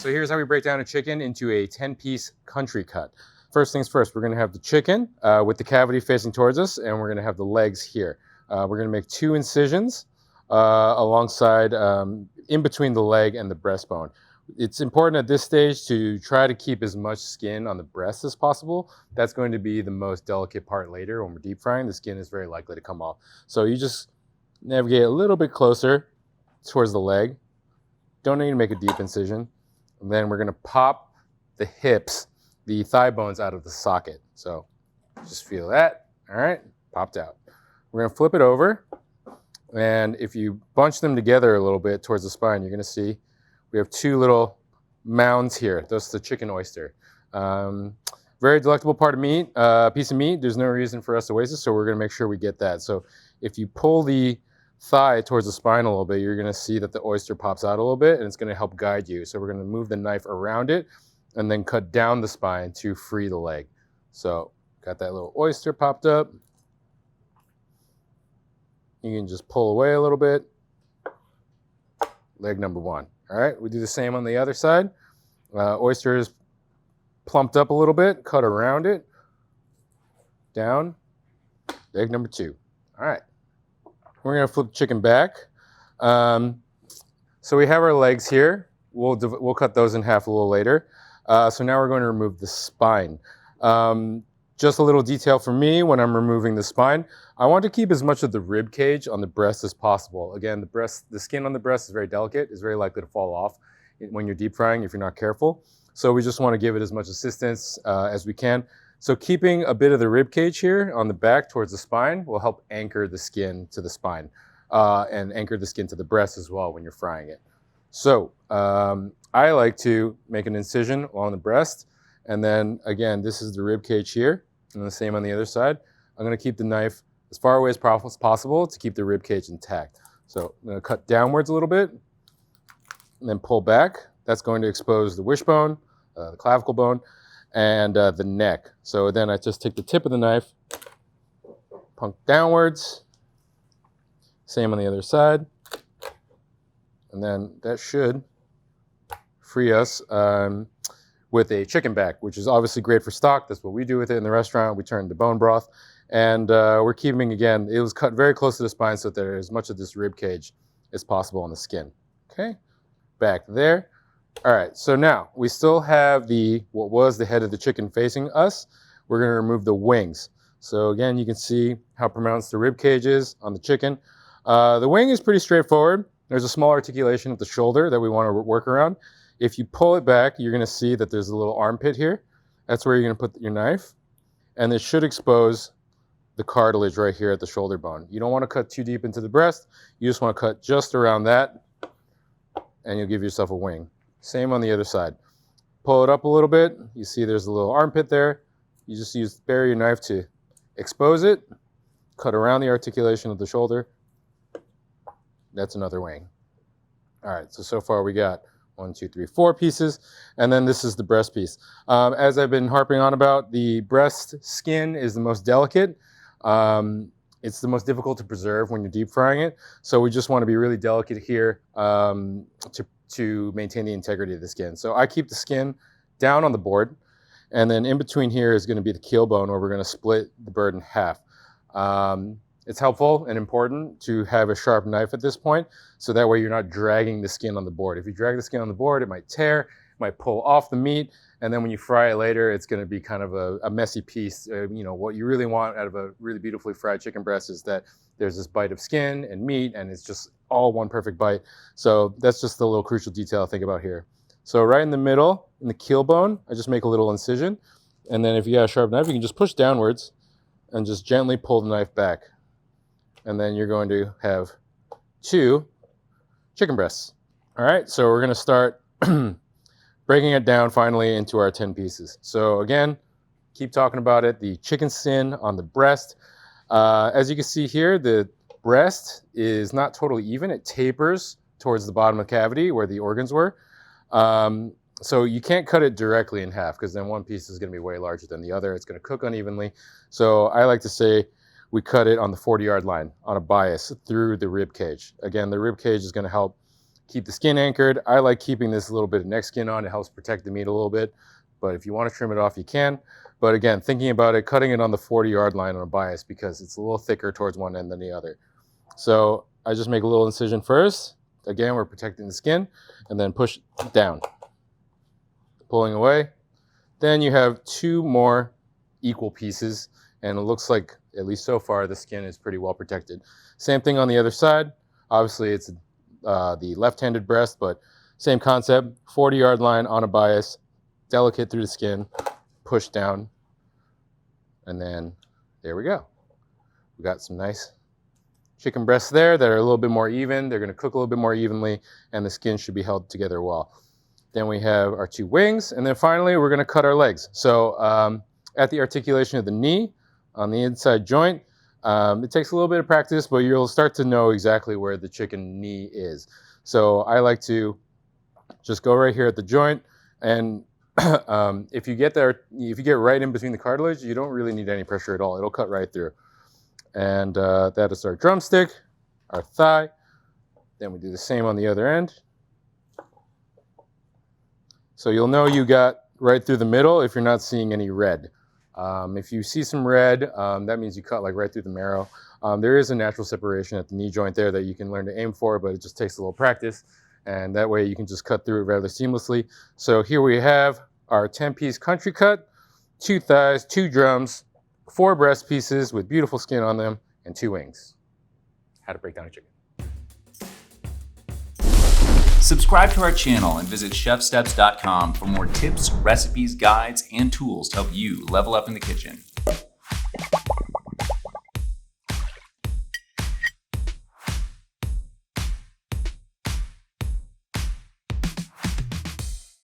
So here's how we break down a chicken into a 10-piece country cut. First things first, we're gonna have the chicken with the cavity facing towards us, and we're gonna have the legs here. We're gonna make 2 incisions alongside, in between the leg and the breastbone. It's important at this stage to try to keep as much skin on the breast as possible. That's going to be the most delicate part later when we're deep frying. The skin is very likely to come off. So you just navigate a little bit closer towards the leg. Don't need to make a deep incision. And then we're gonna pop the hips, the thigh bones out of the socket. So just feel that, all right, popped out. We're gonna flip it over. And if you bunch them together a little bit towards the spine, you're gonna see we have 2 little mounds here. That's the chicken oyster. Very delectable part of meat, piece of meat. There's no reason for us to waste it, so we're gonna make sure we get that. So if you pull the thigh towards the spine a little bit, you're gonna see that the oyster pops out a little bit, and it's gonna help guide you. So we're gonna move the knife around it and then cut down the spine to free the leg. So got that little oyster popped up. You can just pull away a little bit. Leg number 1. All right, we do the same on the other side. Oyster is plumped up a little bit, cut around it, down, leg number 2. All right, we're gonna flip the chicken back. So we have our legs here. We'll cut those in half a little later. So now we're going to remove the spine. Just a little detail for me when I'm removing the spine. I want to keep as much of the rib cage on the breast as possible. Again, the skin on the breast is very delicate. It's very likely to fall off when you're deep frying if you're not careful. So we just want to give it as much assistance as we can. So keeping a bit of the rib cage here on the back towards the spine will help anchor the skin to the spine and anchor the skin to the breast as well when you're frying it. So I like to make an incision along the breast. And then again, this is the rib cage here, and the same on the other side. I'm gonna keep the knife as far away as possible to keep the rib cage intact. So I'm gonna cut downwards a little bit, and then pull back. That's going to expose the wishbone, the clavicle bone, and the neck. So then I just take the tip of the knife, punk downwards, same on the other side, and then that should free us with a chicken back, which is obviously great for stock. That's what we do with it in the restaurant. We turn it to bone broth. And we're keeping, again, it was cut very close to the spine so that there's as much of this rib cage as possible on the skin. Okay, back there. All right, so now we still have what was the head of the chicken facing us. We're gonna remove the wings. So again, you can see how pronounced the rib cage is on the chicken. The wing is pretty straightforward. There's a small articulation at the shoulder that we wanna work around. If you pull it back, you're gonna see that there's a little armpit here. That's where you're gonna put your knife. And this should expose the cartilage right here at the shoulder bone. You don't wanna cut too deep into the breast. You just wanna cut just around that, and you'll give yourself a wing. Same on the other side. Pull it up a little bit. You see there's a little armpit there. You just bury your knife to expose it, cut around the articulation of the shoulder. That's another wing. All right, so far we got 1, 2, 3, 4 pieces, and then this is the breast piece. As I've been harping on about, the breast skin is the most delicate. It's the most difficult to preserve when you're deep frying it, so we just want to be really delicate here to maintain the integrity of the skin. So I keep the skin down on the board, and then in between here is going to be the keel bone where we're going to split the bird in half. It's helpful and important to have a sharp knife at this point, so that way you're not dragging the skin on the board. If you drag the skin on the board, it might tear, it might pull off the meat, and then when you fry it later, it's gonna be kind of a messy piece. You know, what you really want out of a really beautifully fried chicken breast is that there's this bite of skin and meat, and it's just all one perfect bite. So that's just the little crucial detail to think about here. So right in the middle, in the keel bone, I just make a little incision, and then if you got a sharp knife, you can just push downwards and just gently pull the knife back. And then you're going to have 2 chicken breasts. All right, so we're gonna start breaking it down finally into our 10 pieces. So again, keep talking about it, the chicken skin on the breast. As you can see here, the breast is not totally even. It tapers towards the bottom of the cavity where the organs were. So you can't cut it directly in half because then one piece is gonna be way larger than the other. It's gonna cook unevenly. So I like to say, we cut it on the 40-yard line on a bias through the rib cage. Again, the rib cage is going to help keep the skin anchored. I like keeping this little bit of neck skin on. It helps protect the meat a little bit. But if you want to trim it off, you can. But again, thinking about it, cutting it on the 40-yard line on a bias because it's a little thicker towards one end than the other. So I just make a little incision first. Again, we're protecting the skin, and then push down. Pulling away. Then you have 2 more equal pieces, and it looks like, at least so far, the skin is pretty well protected. Same thing on the other side. Obviously, it's the left-handed breast, but same concept. 40-yard line on a bias, delicate through the skin, push down, and then there we go. We got some nice chicken breasts there that are a little bit more even. They're going to cook a little bit more evenly, and the skin should be held together well. Then we have our 2 wings, and then finally we're going to cut our legs. So at the articulation of the knee on the inside joint, it takes a little bit of practice, but you'll start to know exactly where the chicken knee is. So I like to just go right here at the joint, and if you get right in between the cartilage, you don't really need any pressure at all. It'll cut right through. And that is our drumstick, our thigh. Then we do the same on the other end. So you'll know you got right through the middle if you're not seeing any red. If you see some red, that means you cut like right through the marrow. There is a natural separation at the knee joint there that you can learn to aim for, but it just takes a little practice. And that way you can just cut through it rather seamlessly. So here we have our 10-piece country cut, 2 thighs, 2 drums, 4 breast pieces with beautiful skin on them, and 2 wings. How to break down a chicken. Subscribe to our channel and visit ChefSteps.com for more tips, recipes, guides, and tools to help you level up in the kitchen.